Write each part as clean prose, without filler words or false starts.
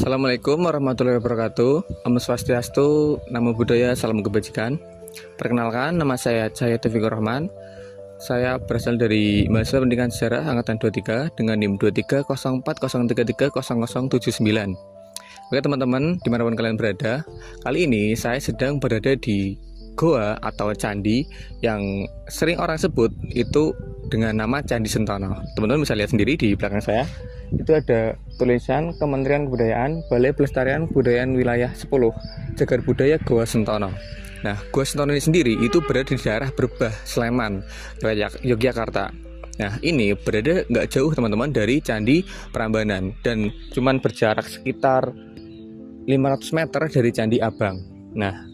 Assalamualaikum warahmatullahi wabarakatuh. Om Swastiastu, Namo Buddhaya, salam kebajikan. Perkenalkan, nama saya Cahaya Taufikur Rahman. Saya berasal dari Mahasiswa Pendidikan Sejarah Angkatan 23 dengan NIM 230403300079. Oke teman-teman, dimanapun kalian berada, kali ini saya sedang berada di goa atau candi yang sering orang sebut itu dengan nama Candi Sentono. Teman-teman bisa lihat sendiri di belakang saya. Itu ada tulisan Kementerian Kebudayaan, Balai Pelestarian Kebudayaan Wilayah 10, Cagar Budaya Goa Sentono. Nah, Goa Sentono ini sendiri itu berada di daerah Berbah, Sleman, Yogyakarta. Nah, ini berada nggak jauh teman-teman dari Candi Prambanan dan cuman berjarak sekitar 500 meter dari Candi Abang. Nah,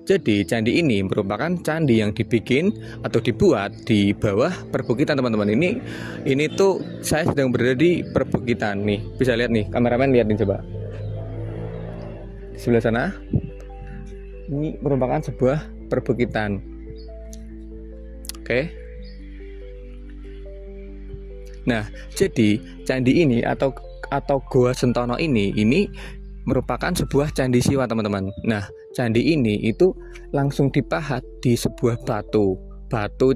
jadi candi ini merupakan candi yang dibikin atau dibuat di bawah perbukitan teman-teman. Ini tuh saya sedang berada di perbukitan nih. Bisa lihat nih, kameramen lihat nih coba. Di sebelah sana. Ini merupakan sebuah perbukitan. Oke. Nah, jadi candi ini atau Goa Sentono ini merupakan sebuah candi siwa teman-teman. Nah, candi ini itu langsung dipahat di sebuah batu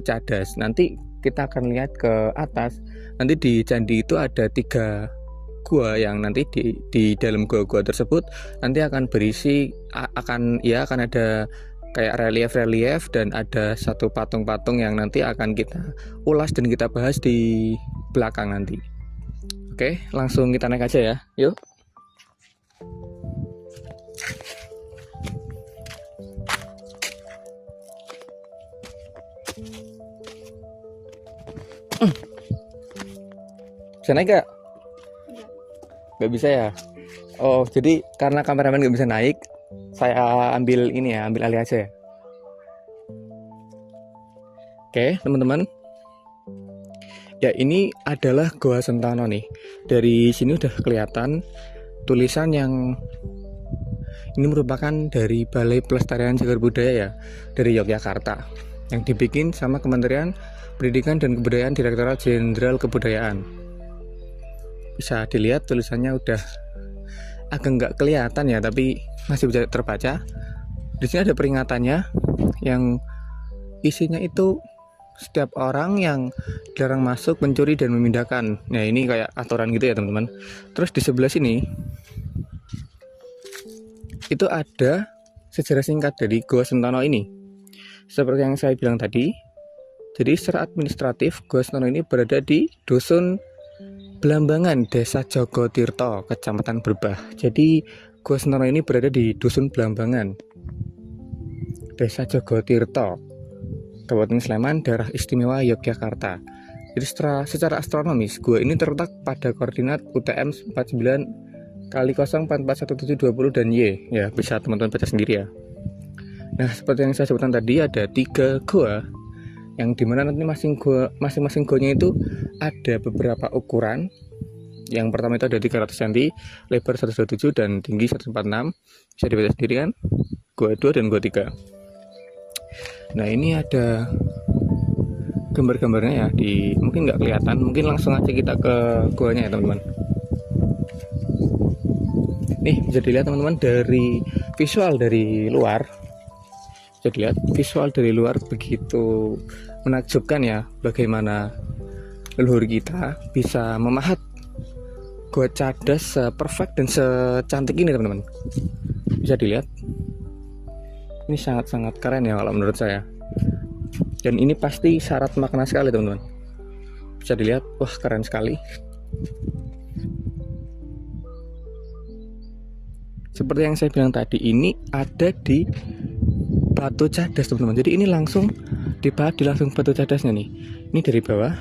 cadas. Nanti kita akan lihat ke atas. Nanti di candi itu ada 3 gua yang nanti di dalam gua-gua tersebut nanti akan berisi akan ada kayak relief dan ada satu patung-patung yang nanti akan kita ulas dan kita bahas di belakang nanti. Oke, langsung kita naik aja ya. Yuk. Bisa naik gak? Gak bisa ya? Oh, jadi karena kameramen gak bisa naik, saya ambil alih aja ya. Oke, teman-teman. Ya, ini adalah Goa Sentono nih. Dari sini udah kelihatan tulisan yang ini merupakan dari Balai Pelestarian Cagar Budaya ya, dari Yogyakarta, yang dibikin sama Kementerian Pendidikan dan Kebudayaan Direktorat Jenderal Kebudayaan. Bisa dilihat tulisannya udah agak nggak kelihatan ya, tapi masih bisa terbaca. Di sini ada peringatannya yang isinya itu setiap orang yang dilarang masuk, mencuri dan memindahkan. Nah, ini kayak aturan gitu ya teman-teman. Terus di sebelah sini itu ada sejarah singkat dari Goa Sentono ini. Seperti yang saya bilang tadi, jadi secara administratif Goa Sentono ini berada di Dusun Blambangan, Desa Jogotirto, Kecamatan Berbah. Jadi Goa Sentono ini berada di Dusun Blambangan, Desa Jogotirto, Kabupaten Sleman, Daerah Istimewa Yogyakarta. Jadi secara astronomis, gua ini terletak pada koordinat UTM 49 kali 0441720 dan Y. Ya, bisa teman-teman baca sendiri ya. Nah, seperti yang saya sebutkan tadi, ada 3 goa yang dimana nanti masing-masing goanya itu ada beberapa ukuran. Yang pertama itu ada 300 cm, lebar 127 dan tinggi 146. Bisa dibaca sendiri kan? Goa 2 dan goa 3. Nah, ini ada gambar-gambarnya ya, mungkin nggak kelihatan, mungkin langsung aja kita ke goanya ya teman-teman. Nih, bisa dilihat teman-teman dari visual dari luar. Bisa dilihat visual dari luar begitu menakjubkan ya, bagaimana leluhur kita bisa memahat goa cadas perfect dan secantik ini teman-teman. Bisa dilihat. Ini sangat-sangat keren ya kalau menurut saya. Dan ini pasti syarat makna sekali teman-teman. Bisa dilihat, wah keren sekali. Seperti yang saya bilang tadi, ini ada di batu cadas teman-teman. Jadi ini langsung dipahat di langsung batu cadasnya nih. Ini dari bawah.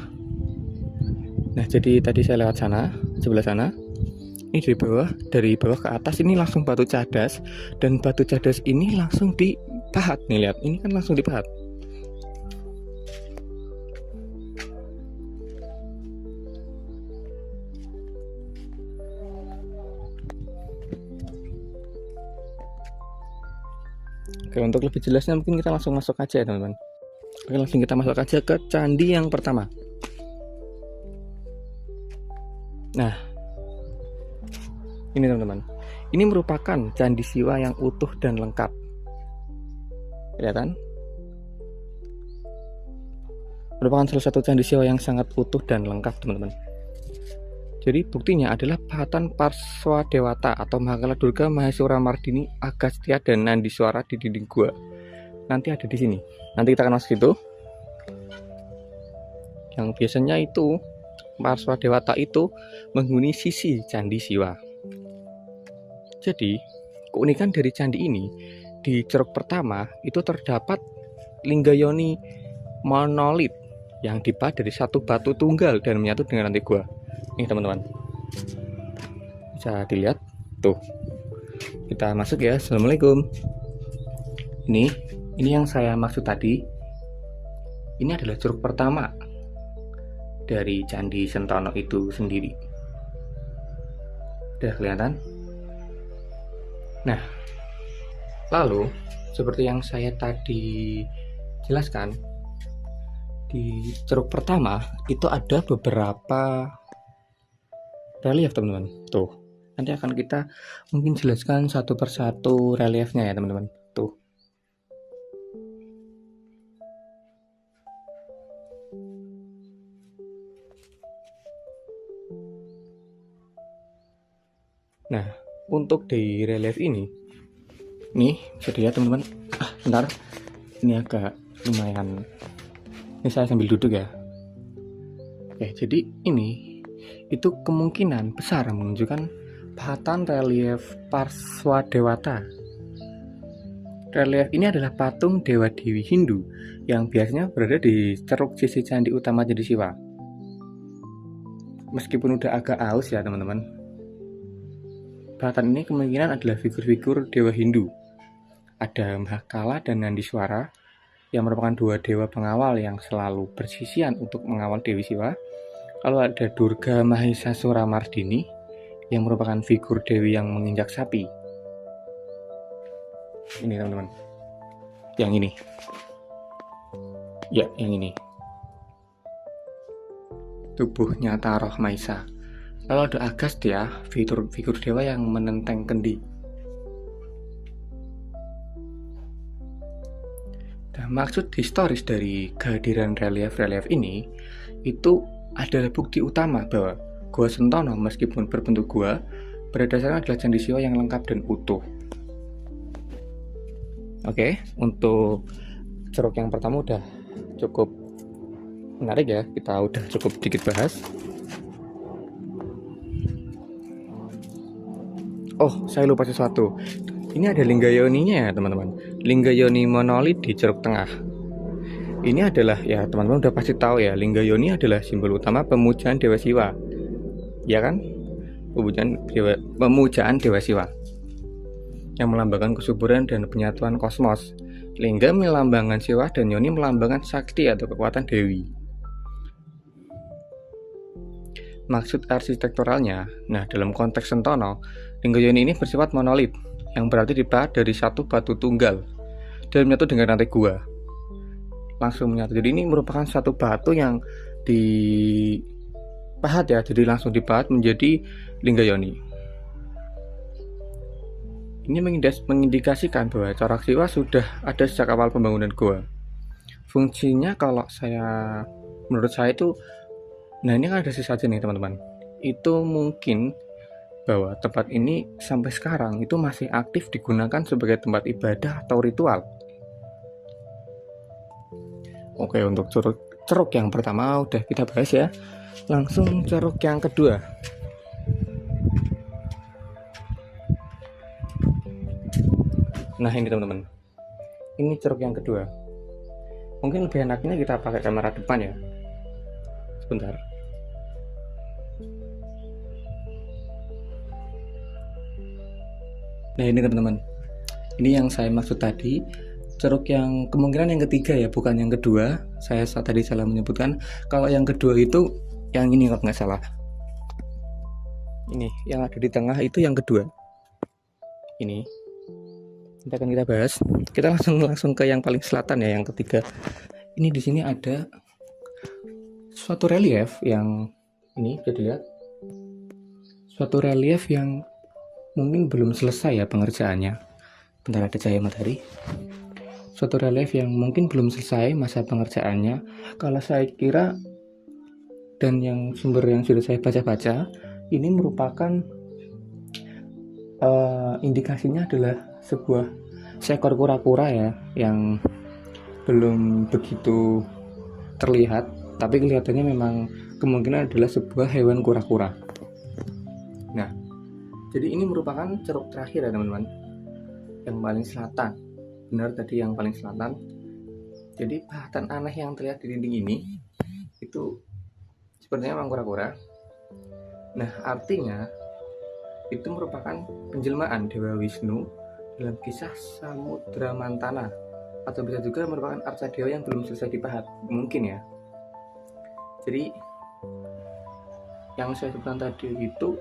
Nah, jadi tadi saya lewat sana, sebelah sana. Ini dari bawah ke atas ini langsung batu cadas, dan batu cadas ini langsung dipahat nih, lihat. Ini kan langsung dipahat. Oke, untuk lebih jelasnya mungkin kita langsung masuk aja ya teman-teman. Oke, langsung kita masuk aja ke candi yang pertama. Nah, ini teman-teman, Ini merupakan Candi Siwa yang utuh dan lengkap. Kelihatan? Merupakan salah satu Candi Siwa yang sangat utuh dan lengkap, teman-teman. Jadi buktinya adalah pahatan Parswa Dewata atau Mahakala Durga, Maheswara Mardini, Agastya, dan Nandiswara di dinding gua. Nanti ada di sini. Nanti kita akan masuk situ. Yang biasanya itu Parswa Dewata itu menghuni sisi Candi Siwa. Jadi keunikan dari candi ini, di ceruk pertama itu terdapat linggayoni monolit yang dibuat dari satu batu tunggal dan menyatu dengan lantai gua. Nih teman-teman, bisa dilihat tuh. Kita masuk ya. Assalamualaikum. Ini yang saya maksud tadi. Ini adalah curug pertama dari Candi Sentono itu sendiri. Udah kelihatan? Nah, lalu seperti yang saya tadi jelaskan, di ceruk pertama itu ada beberapa relief, teman-teman. Tuh, nanti akan kita mungkin jelaskan satu persatu reliefnya ya, teman-teman. Tuh. Nah, untuk di relief ini, nih bisa dilihat teman-teman. Bentar, ini agak lumayan. Ini saya sambil duduk ya. Oke, jadi ini itu kemungkinan besar menunjukkan pahatan relief Parswa Dewata. Relief ini adalah patung Dewa Dewi Hindu yang biasanya berada di ceruk sisi candi utama Candi Siwa. Meskipun udah agak aus ya teman-teman, pahatan ini kemungkinan adalah figur-figur Dewa Hindu. Ada Mahakala dan Nandiswara yang merupakan dua dewa pengawal yang selalu bersisian untuk mengawal Dewi Siwa. Lalu ada Durga Maheswara Mardini yang merupakan figur dewi yang menginjak sapi. Ini teman-teman, yang ini ya, yang ini tubuhnya Taroh Maisa. Lalu ada Agastya, figur dewa yang menenteng kendi. Nah, maksud historis dari kehadiran relief-relief ini itu adalah bukti utama bahwa Gua Sentono meskipun berbentuk gua, pada dasarnya adalah Candi Siwa yang lengkap dan utuh. Oke, untuk ceruk yang pertama udah cukup menarik ya, kita udah cukup sedikit bahas. Oh, saya lupa sesuatu. Ini ada linggayoninya ya teman-teman. Linggayoni monolit di ceruk tengah. Ini adalah, ya teman-teman udah pasti tahu ya, linggayoni adalah simbol utama pemujaan Dewa Siwa. Ya kan? Pemujaan Dewa Siwa yang melambangkan kesuburan dan penyatuan kosmos. Lingga melambangkan Siwa dan yoni melambangkan sakti atau kekuatan dewi. Maksud arsitekturalnya, nah dalam konteks Sentono, linggayoni ini bersifat monolit yang berarti dibuat dari satu batu tunggal dan menyatu dengan lantai gua. Langsung menyatu. Jadi ini merupakan satu batu yang dipahat ya, jadi langsung dipahat menjadi linggayoni. Ini mengindikasikan bahwa corak Siwa sudah ada sejak awal pembangunan gua. Fungsinya kalau menurut saya itu, nah ini kan ada sesajen nih teman-teman. Itu mungkin bahwa tempat ini sampai sekarang itu masih aktif digunakan sebagai tempat ibadah atau ritual. Oke, untuk ceruk yang pertama udah kita bahas ya. Langsung ceruk yang kedua. Nah ini teman-teman, ini ceruk yang kedua. Mungkin lebih enaknya kita pakai kamera depan ya. Sebentar. Nah ini teman-teman, ini yang saya maksud tadi. Ceruk yang kemungkinan yang ketiga ya, bukan yang kedua. Saya tadi salah menyebutkan. Kalau yang kedua itu yang ini kalau nggak salah. Ini yang ada di tengah itu yang kedua. Ini nanti akan kita bahas. Kita langsung ke yang paling selatan ya, yang ketiga. Ini di sini ada suatu relief yang ini bisa dilihat. Suatu relief yang mungkin belum selesai ya pengerjaannya. Bentar, ada cahaya matahari. Suatu relief yang mungkin belum selesai masa pengerjaannya. Kalau saya kira, dan yang sumber yang sudah saya baca-baca, ini merupakan indikasinya adalah sebuah seekor kura-kura ya, yang belum begitu terlihat, tapi kelihatannya memang kemungkinan adalah sebuah hewan kura-kura. Nah, jadi ini merupakan ceruk terakhir ya teman-teman, yang paling selatan. Benar tadi yang paling selatan. Jadi pahatan aneh yang terlihat di dinding ini itu sebenarnya memang kura-kura. Nah, artinya itu merupakan penjelmaan Dewa Wisnu dalam kisah Samudra Mantana, atau bisa juga merupakan arca dewa yang belum selesai dipahat, mungkin ya. Jadi yang saya sebutkan tadi itu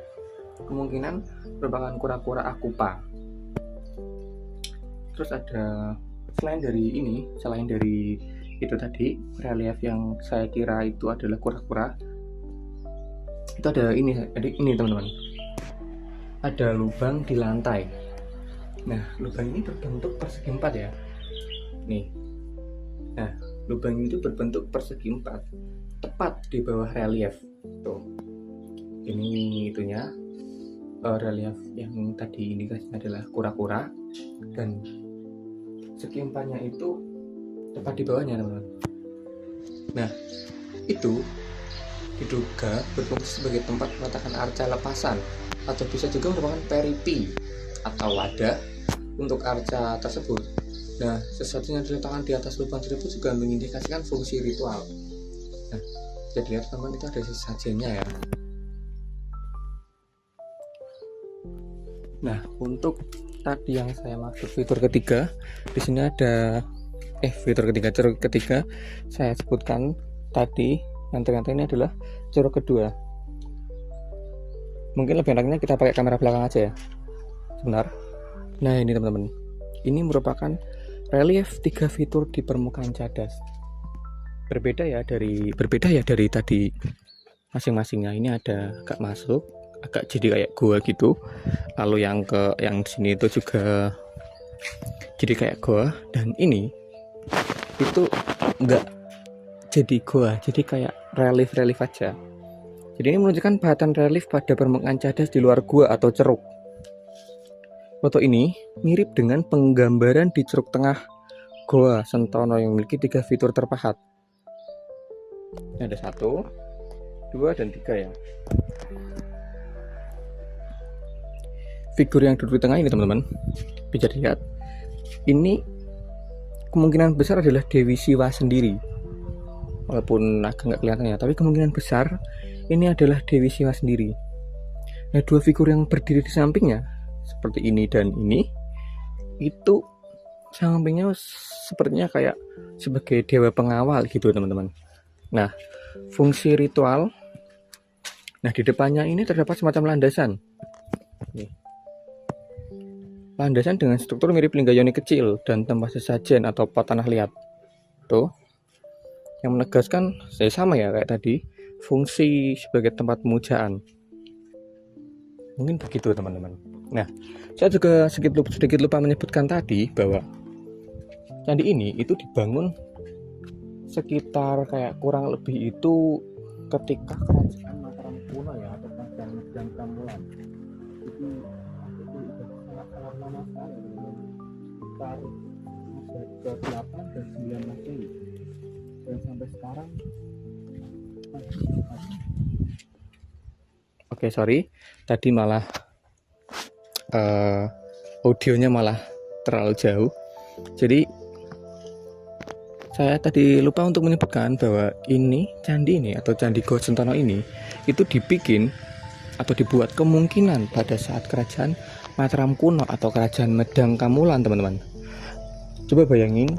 kemungkinan merupakan kura-kura akupa. Terus ada selain dari itu tadi relief yang saya kira itu adalah kura-kura, itu ada ini teman-teman, ada lubang di lantai. Nah, lubang ini berbentuk persegi 4 ya. Nih. Nah, lubang itu berbentuk persegi 4 tepat di bawah relief. Tuh. Ini itunya. Relief yang tadi indikasinya adalah kura-kura, dan segi 4-nya itu tepat di bawahnya, teman-teman. Nah, itu diduga berfungsi sebagai tempat meletakkan arca lepasan, atau bisa juga merupakan peripi atau wadah untuk arca tersebut. Nah, sesuatu yang diletakkan di atas lubang tersebut juga mengindikasikan fungsi ritual. Nah, bisa dilihat teman, itu ada sesajennya ya. Nah, untuk tadi yang saya maksud fitur ketiga, di sini ada ceruk ketiga saya sebutkan tadi, yang ternyata ini adalah ceruk kedua. Mungkin lebih enaknya kita pakai kamera belakang aja ya. Sebentar. Nah, ini teman-teman, ini merupakan relief 3 fitur di permukaan cadas. Berbeda ya dari tadi masing-masingnya. Ini ada agak masuk, agak jadi kayak gua gitu. Lalu yang sini itu juga jadi kayak gua, dan ini itu enggak jadi gua, jadi kayak relief aja. Jadi ini menunjukkan pahatan relief pada permukaan cadas di luar gua atau ceruk. Foto ini mirip dengan penggambaran di ceruk tengah Goa Sentono yang memiliki 3 fitur terpahat. Ini ada 1, 2, dan 3 ya. Figur yang duduk di tengah ini teman-teman, bisa dilihat, ini kemungkinan besar adalah Dewi Siwa sendiri. Walaupun agak nggak kelihatan ya, tapi kemungkinan besar ini adalah Dewi Siwa sendiri. Nah, 2 figur yang berdiri di sampingnya seperti ini dan ini, itu sampingnya sepertinya kayak sebagai dewa pengawal gitu teman-teman. Nah, fungsi ritual. Nah, di depannya ini terdapat semacam landasan. Nih. Landasan dengan struktur mirip lingga yoni kecil dan tempat sesajen atau pot tanah liat. Tuh. Yang menegaskan sama ya kayak tadi, fungsi sebagai tempat pemujaan. Mungkin begitu teman-teman. Nah, saya juga sedikit lupa menyebutkan tadi bahwa candi ini itu dibangun sekitar kayak kurang lebih itu ketika kerajaan Mataram kuno ya, atau kerajaan Medang Kamulan. Itu sangat lama sekali, sekitar ke-8 dan 9 Masehi, dan sampai sekarang Oke, sorry, tadi malah audionya malah terlalu jauh. Jadi saya tadi lupa untuk menyebutkan bahwa ini candi ini atau Candi Goa Sentono ini itu dibikin atau dibuat kemungkinan pada saat kerajaan Mataram kuno atau kerajaan Medang Kamulan, teman-teman. Coba bayangin,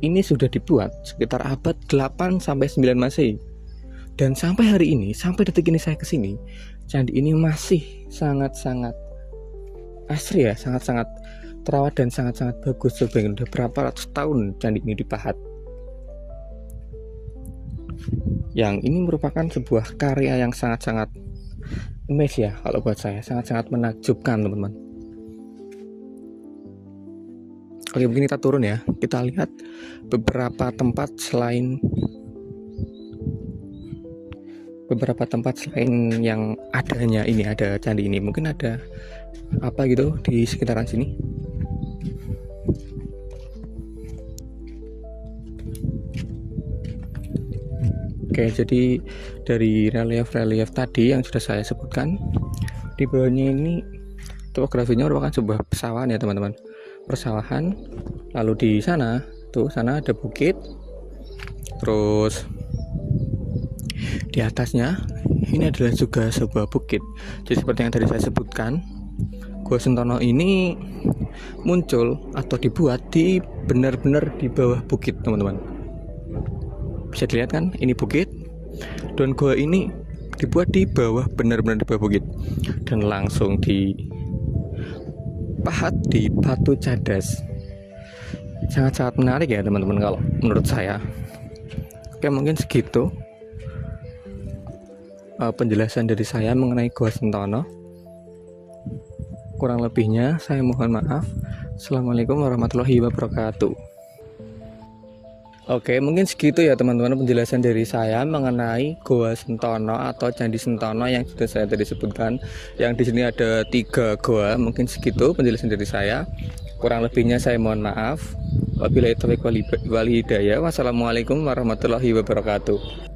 ini sudah dibuat sekitar abad 8 sampai 9 Masehi. Dan sampai hari ini, sampai detik ini saya kesini, candi ini masih sangat-sangat asri ya, sangat-sangat terawat dan sangat-sangat bagus. Sebenarnya udah berapa ratus tahun candi ini dipahat. Yang ini merupakan sebuah karya yang sangat-sangat amazed ya, kalau buat saya sangat-sangat menakjubkan teman-teman. Oke, mungkin kita turun ya, kita lihat beberapa tempat selain yang adanya ini, ada candi ini. Mungkin ada apa gitu di sekitaran sini. Oke, jadi dari relief tadi yang sudah saya sebutkan, di bawahnya ini topografinya merupakan sebuah pesawahan ya teman-teman, persawahan. Lalu di sana ada bukit, terus di atasnya ini adalah juga sebuah bukit. Jadi seperti yang tadi saya sebutkan, Gua Sentono ini muncul atau dibuat di benar-benar di bawah bukit teman-teman. Bisa dilihat kan, ini bukit, dan gua ini dibuat di bawah, benar-benar di bawah bukit, dan langsung dipahat di batu cadas. Sangat-sangat menarik ya teman-teman kalau menurut saya. Oke, mungkin segitu penjelasan dari saya mengenai Gua Sentono. Kurang lebihnya saya mohon maaf. Assalamualaikum warahmatullahi wabarakatuh. Oke, mungkin segitu ya teman-teman penjelasan dari saya mengenai Goa Sentono atau Candi Sentono yang sudah saya tadi sebutkan. Yang di sini ada 3 goa. Mungkin segitu penjelasan dari saya. Kurang lebihnya saya mohon maaf. Wabillahi taufiq wal hidayah. Wassalamualaikum warahmatullahi wabarakatuh.